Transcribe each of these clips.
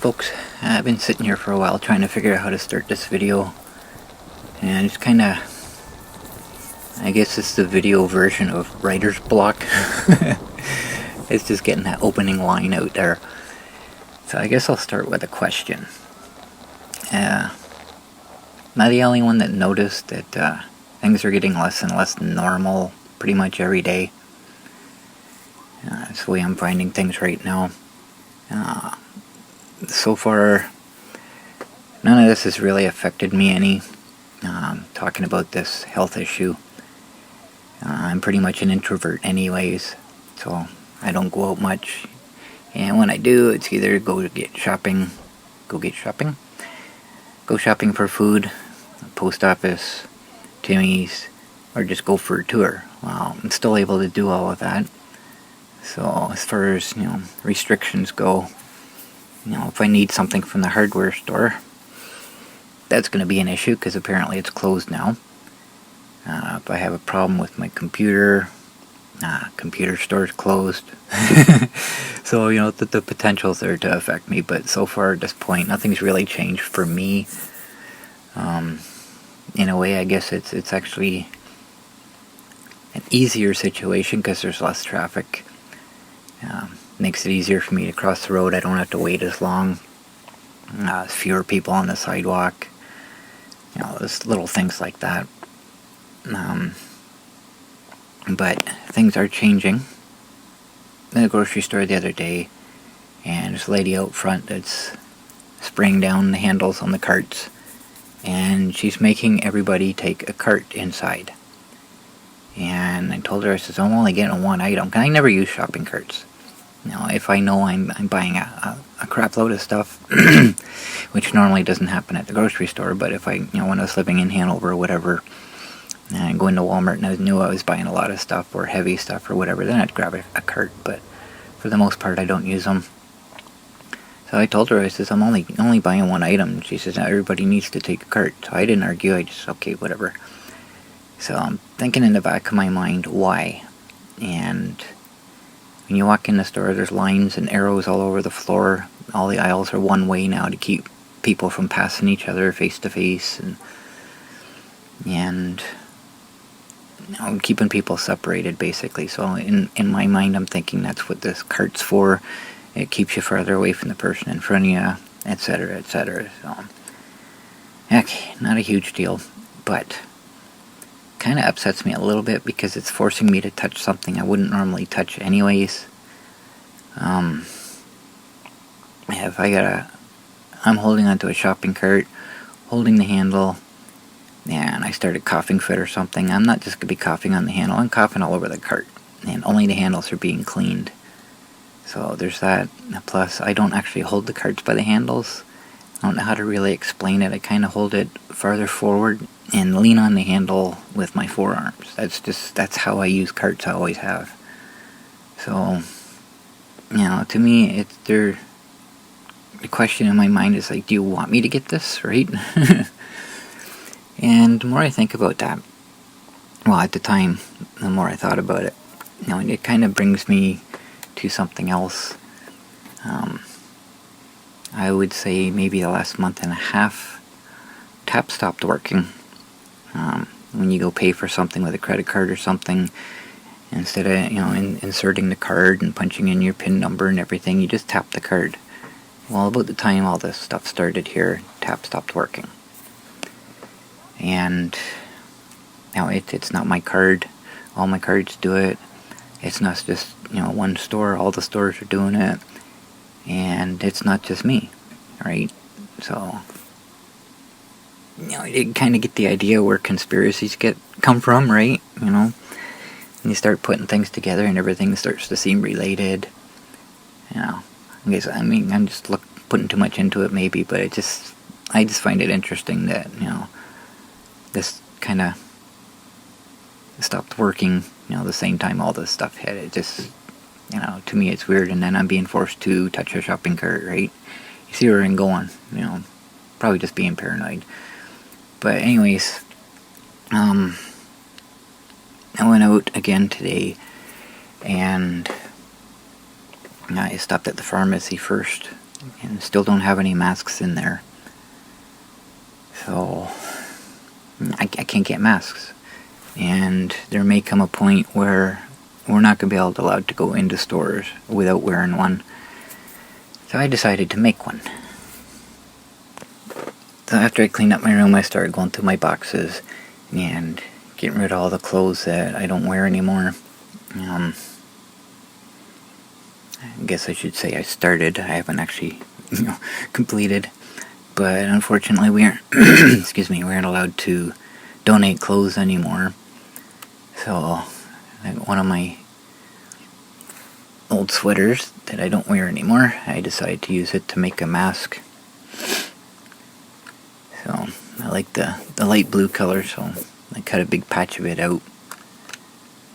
folks, I've been sitting here for a while trying to figure out how to start this video, and it's kinda, I guess it's the video version of writer's block. It's just getting that opening line out there. So I guess I'll start with a question. Am I the only one that noticed that things are getting less and less normal pretty much every day? That's the way I'm finding things right now. So far, none of this has really affected me any. Talking about this health issue. I'm pretty much an introvert anyways, so I don't go out much. And when I do, it's either go shopping for food, post office, Timmy's, or just go for a tour. Well, I'm still able to do all of that. So as far as, restrictions go, if I need something from the hardware store, that's going to be an issue because apparently it's closed now. If I have a problem with my computer, computer store's closed. So, the potential's there to affect me, but so far at this point, nothing's really changed for me. In a way, I guess it's actually an easier situation because there's less traffic. Makes it easier for me to cross the road. I don't have to wait as long. Fewer people on the sidewalk. There's little things like that. But things are changing. In the grocery store the other day, and there's a lady out front that's spraying down the handles on the carts, and she's making everybody take a cart inside. And I told her, I says, I'm only getting one item. I never use shopping carts. If I know I'm buying a crap load of stuff, which normally doesn't happen at the grocery store, but if when I was living in Hanover or whatever, and I go into Walmart and I knew I was buying a lot of stuff or heavy stuff or whatever, then I'd grab a cart, but for the most part I don't use them. So I told her, I says, I'm only buying one item. She says, now everybody needs to take a cart. So I didn't argue, I just, okay, whatever. So I'm thinking in the back of my mind, why? And when you walk in the store, there's lines and arrows all over the floor. All the aisles are one way now to keep people from passing each other face to face, and keeping people separated, basically. So in my mind, I'm thinking that's what this cart's for. It keeps you farther away from the person in front of you, etc., etc. So, okay, not a huge deal, but kind of upsets me a little bit because it's forcing me to touch something I wouldn't normally touch anyways. If I'm holding onto a shopping cart, holding the handle, and I started coughing fit or something, I'm not just going to be coughing on the handle, I'm coughing all over the cart, and only the handles are being cleaned. So there's that. Plus, I don't actually hold the carts by the handles. I don't know how to really explain it. I kind of hold it farther forward and lean on the handle with my forearms. That's how I use carts, I always have. So, to me, the question in my mind is like, do you want me to get this, right? And the more I think about that, well, at the time, the more I thought about it, it kind of brings me to something else. I would say maybe the last month and a half, tap stopped working. When you go pay for something with a credit card or something, instead of inserting the card and punching in your PIN number and everything, you just tap the card. Well, about the time all this stuff started here, tap stopped working. And now it's not my card. All my cards do it. It's not just one store. All the stores are doing it, and it's not just me, right? So you kind of get the idea where conspiracies come from, right? And you start putting things together, and everything starts to seem related. I guess I'm just putting too much into it, maybe, but I just find it interesting that this kind of stopped working, the same time all this stuff hit. It just, to me it's weird, and then I'm being forced to touch a shopping cart, right? You see where I'm going, probably just being paranoid. But anyways, I went out again today, and I stopped at the pharmacy first, and still don't have any masks in there. So I can't get masks. And there may come a point where we're not going to be allowed to go into stores without wearing one. So I decided to make one. So after I cleaned up my room, I started going through my boxes and getting rid of all the clothes that I don't wear anymore. I guess I should say I started. I haven't actually, completed. But unfortunately, we aren't. We aren't allowed to donate clothes anymore. So, like one of my old sweaters that I don't wear anymore, I decided to use it to make a mask. So I like the light blue color, so I cut a big patch of it out,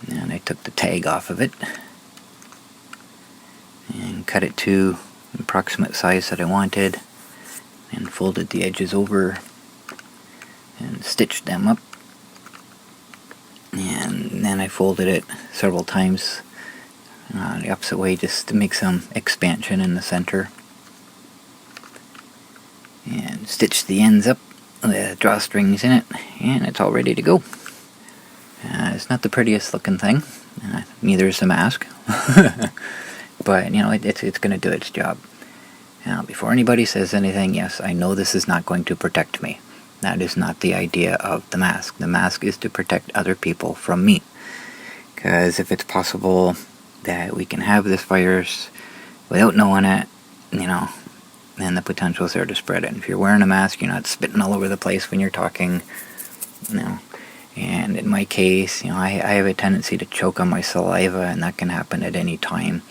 and I took the tag off of it and cut it to the approximate size that I wanted, and folded the edges over and stitched them up, and then I folded it several times the opposite way just to make some expansion in the center, and stitched the ends up with drawstrings in it, and it's all ready to go. It's not the prettiest looking thing, neither is the mask, but it's going to do its job. Now, before anybody says anything, yes, I know this is not going to protect me. That is not the idea of the mask. The mask is to protect other people from me. Because if it's possible that we can have this virus without knowing it, then the potential is there to spread it. And if you're wearing a mask, you're not spitting all over the place when you're talking. And in my case, I have a tendency to choke on my saliva, and that can happen at any time.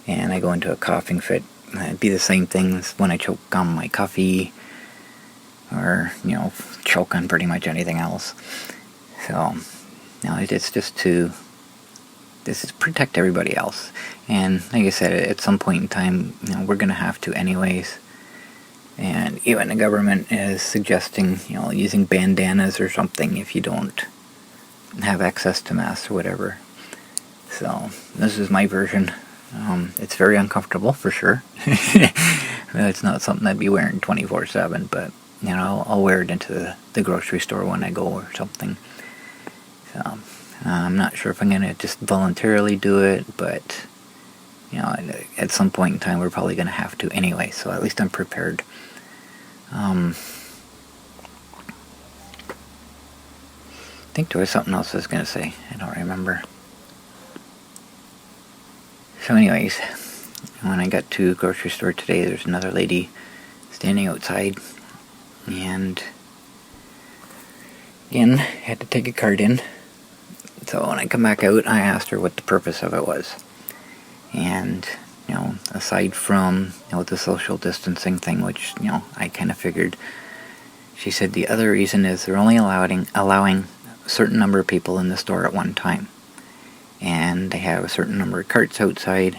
And I go into a coughing fit. It'd be the same things when I choke on my coffee, or, choke on pretty much anything else. So, it's just to protect everybody else. And like I said, at some point in time, we're going to have to anyways. And even the government is suggesting, using bandanas or something if you don't have access to masks or whatever. So, this is my version. It's very uncomfortable, for sure. It's not something I'd be wearing 24/7, but, I'll wear it into the grocery store when I go or something. So, I'm not sure if I'm going to just voluntarily do it, but, at some point in time we're probably going to have to anyway, so at least I'm prepared. I think there was something else I was going to say. I don't remember. So anyways, when I got to the grocery store today, there's another lady standing outside, and again, had to take a card in. So when I come back out, I asked her what the purpose of it was. And, aside from, the social distancing thing, which, I kind of figured, she said the other reason is they're only allowing a certain number of people in the store at one time. And they have a certain number of carts outside.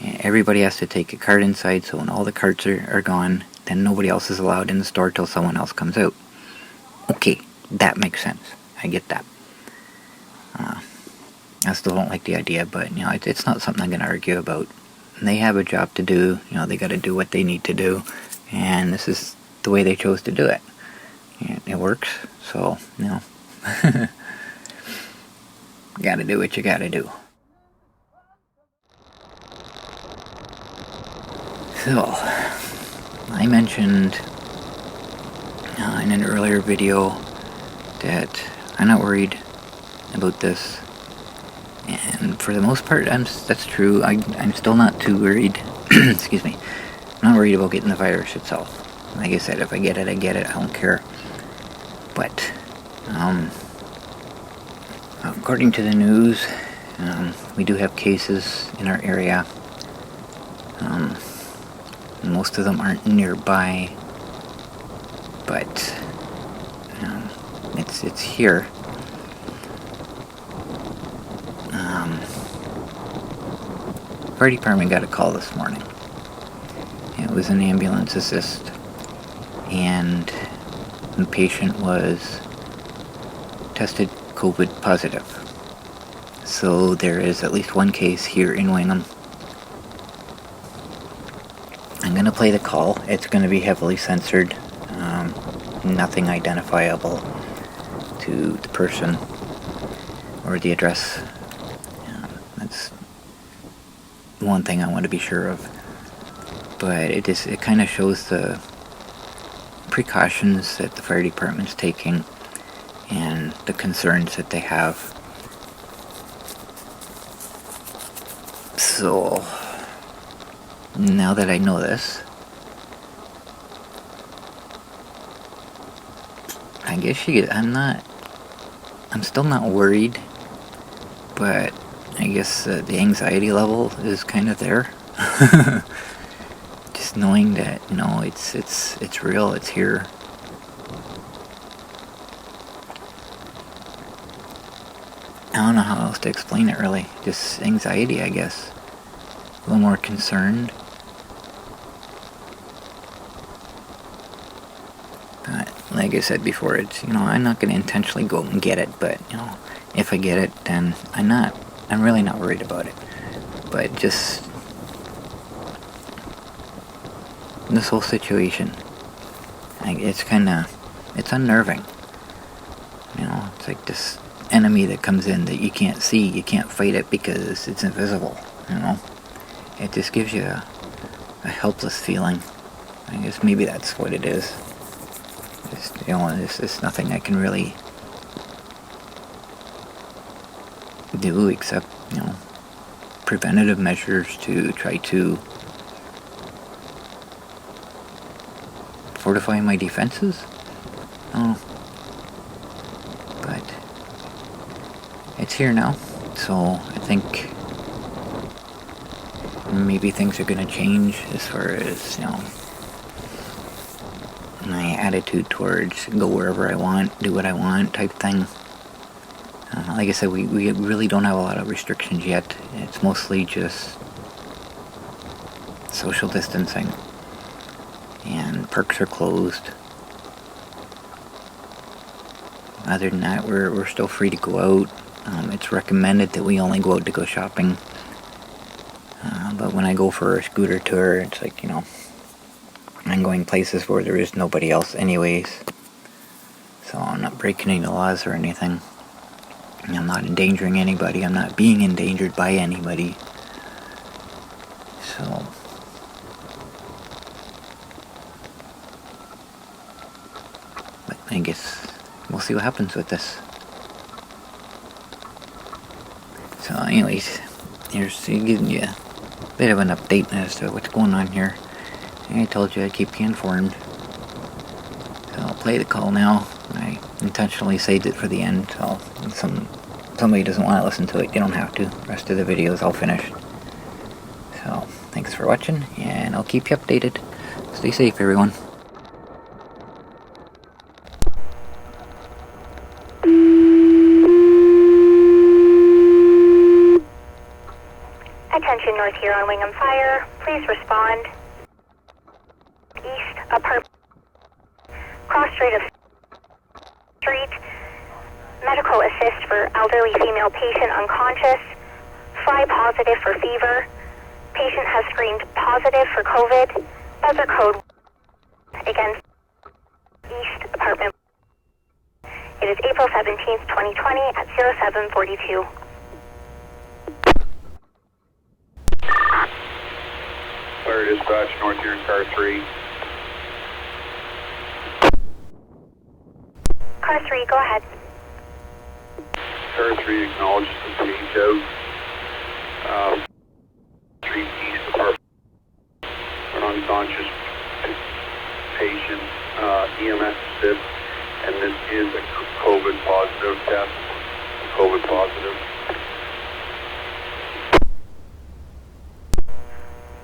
And everybody has to take a cart inside, so when all the carts are gone, then nobody else is allowed in the store till someone else comes out. Okay, that makes sense. I get that. I still don't like the idea, but, it's not something I'm going to argue about. They have a job to do, they got to do what they need to do, and this is the way they chose to do it. And it works, so, gotta do what you gotta do. So, I mentioned in an earlier video that I'm not worried about this, and for the most part, that's true. I'm still not too worried. Excuse me. I'm not worried about getting the virus itself. Like I said, if I get it, I get it. I don't care. But, according to the news, we do have cases in our area. Most of them aren't nearby, but it's here. Fire department got a call this morning. It was an ambulance assist, and the patient was tested COVID positive. So there is at least one case here in Wingham. I'm going to play the call. It's going to be heavily censored. Nothing identifiable to the person or the address. That's one thing I want to be sure of. But it kind of shows the precautions that the fire department's taking and the concerns that they have. So now that I know this, I guess I'm still not worried, but I guess the anxiety level is kind of there. Just knowing that, it's real, it's here. I don't know how else to explain it, really. Just anxiety, I guess. A little more concerned. Like I said before, it's, I'm not going to intentionally go and get it, but, if I get it, then I'm really not worried about it. But just this whole situation, it's unnerving. It's like this enemy that comes in that you can't see, you can't fight it because it's invisible, It just gives you a helpless feeling. I guess maybe that's what it is. There's nothing I can really do except, preventative measures to try to fortify my defenses. But it's here now, so I think maybe things are going to change as far as, my attitude towards go wherever I want, do what I want type thing. Like I said, we really don't have a lot of restrictions yet. It's mostly just social distancing. And parks are closed. Other than that, we're still free to go out. It's recommended that we only go out to go shopping. But when I go for a scooter tour, it's like, I'm going places where there is nobody else anyways. So I'm not breaking any laws or anything. I'm not endangering anybody. I'm not being endangered by anybody. So but I guess we'll see what happens with this. So anyways, here's giving you a bit of an update as to what's going on here. I told you I'd keep you informed. So I'll play the call now. I intentionally saved it for the end, so if somebody doesn't want to listen to it, you don't have to. The rest of the video is all finished. So, thanks for watching, and I'll keep you updated. Stay safe, everyone. Attention North Huron Wingham Fire, please respond. East apartment, cross street of street, medical assist for elderly female patient unconscious, fly positive for fever, patient has screened positive for COVID, buzzer code against East apartment. It is April 17th, 2020 at 0742. Fire dispatch, North Huron car 3. Car 3, go ahead. Car 3 acknowledges the change out. Street East apartment. An unconscious patient, EMS assist, and this is a COVID positive test. COVID positive.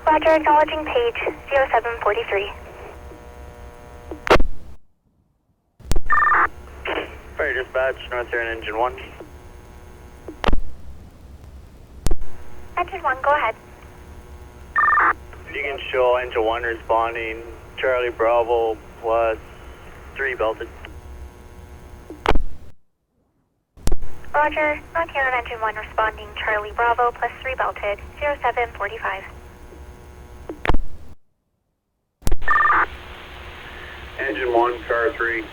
Roger, acknowledging page 0743. Fire dispatch, North Huron engine 1. Engine 1, go ahead. If you can show engine 1 responding, Charlie Bravo plus 3 belted. Roger, North Huron engine 1 responding, Charlie Bravo plus 3 belted, 0745. Engine 1, car 3.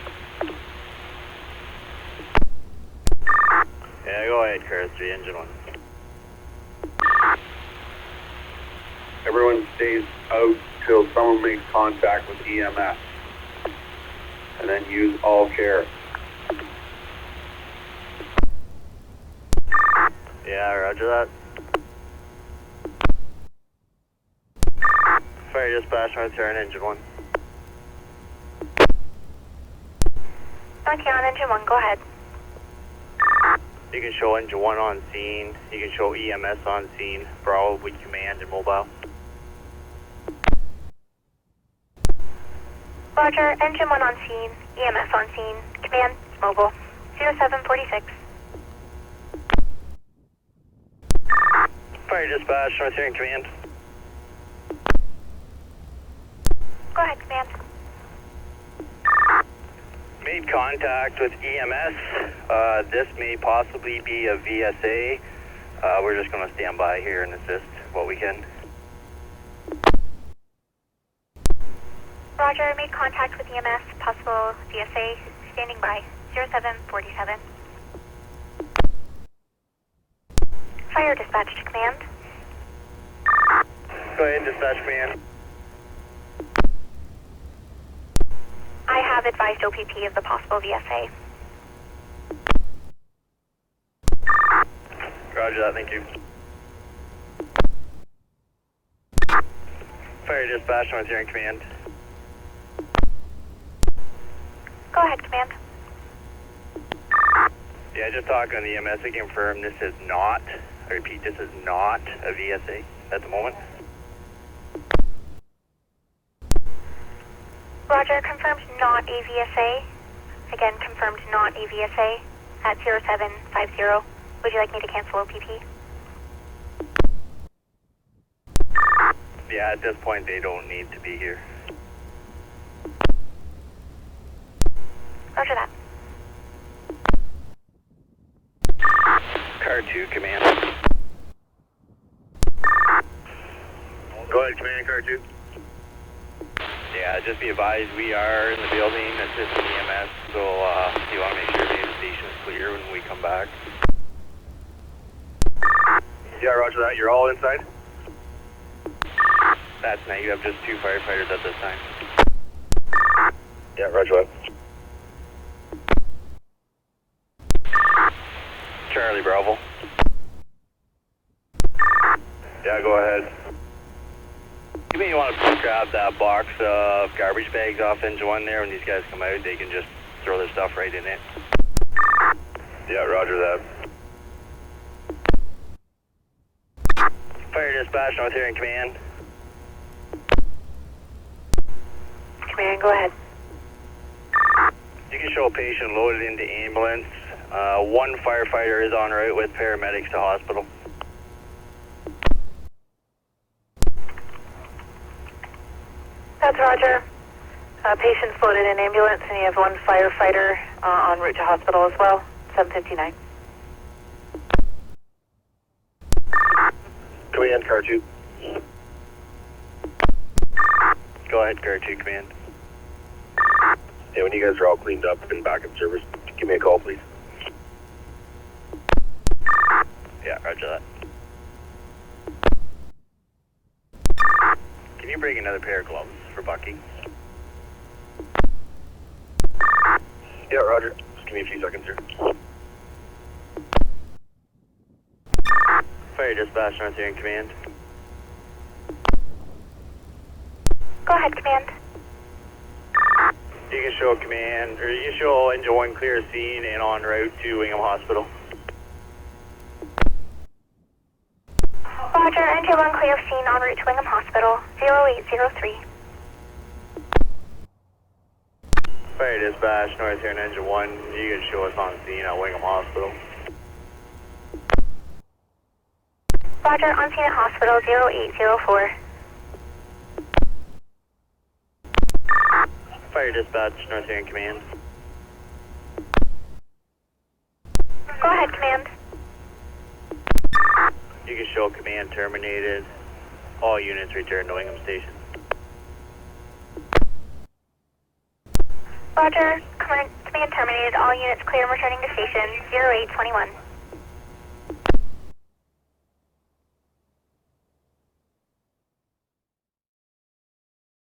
Yeah, go ahead, car 3, engine 1. Everyone stays out till someone makes contact with EMS. And then use all care. Yeah, roger that. Fire dispatch, North Huron, engine 1. North Huron, engine 1, go ahead. You can show engine 1 on scene. You can show EMS on scene. Bravo with command and mobile. Roger, engine 1 on scene, EMS on scene, command, mobile, 0746. Fire dispatch, North Huron, command. Go ahead, command. Made contact with EMS. This may possibly be a VSA. We're just going to stand by here and assist what we can. Roger, made contact with EMS, possible VSA, standing by, 0747. Fire dispatch to command. Go ahead, dispatch command. I have advised OPP of the possible VSA. Roger that, thank you. Fire dispatch, North Huron, command. Go ahead, command. Yeah, just talking to the EMS to confirm this is not, I repeat, this is not a VSA at the moment. Roger, confirmed not a VSA. Again, confirmed not a VSA at 0750. Would you like me to cancel OPP? Yeah, at this point they don't need to be here. Roger that. Car 2, command. Go ahead, command, car 2. Yeah, just be advised we are in the building assisting EMS, so you want to make sure the station is clear when we come back. Yeah, roger that. You're all inside? That's nice. You have just 2 firefighters at this time. Yeah, roger that. Charlie Bravo. Yeah, go ahead. You may want to grab that box of garbage bags off engine 1 there. When these guys come out, they can just throw their stuff right in it. Yeah, roger that. Fire dispatch, North Huron, command. Command, go ahead. You can show a patient loaded into ambulance. 1 firefighter is en route with paramedics to hospital. That's Roger. Patient's loaded in ambulance, and you have 1 firefighter en route to hospital as well. 759. Command, car 2. Go ahead, car 2, command. Yeah, when you guys are all cleaned up and back in service, give me a call, please. Yeah, roger that. Can you bring another pair of gloves for Bucky? Yeah, roger. Just give me a few seconds here. Fire dispatch, North Huron, command. Go ahead, command. You can show command, or you can show engine 1 clear scene and en route to Wingham Hospital. Roger, engine 1 clear of scene en route to Wingham Hospital, 0803. Fire dispatch, North Huron, engine 1. You can show us on scene at Wingham Hospital. Roger, on scene at hospital, 0804. Fire dispatch, North Huron, command. Go ahead, command. You can show command terminated. All units return to Wingham Station. Roger. Command terminated. All units clear and returning to station 0821.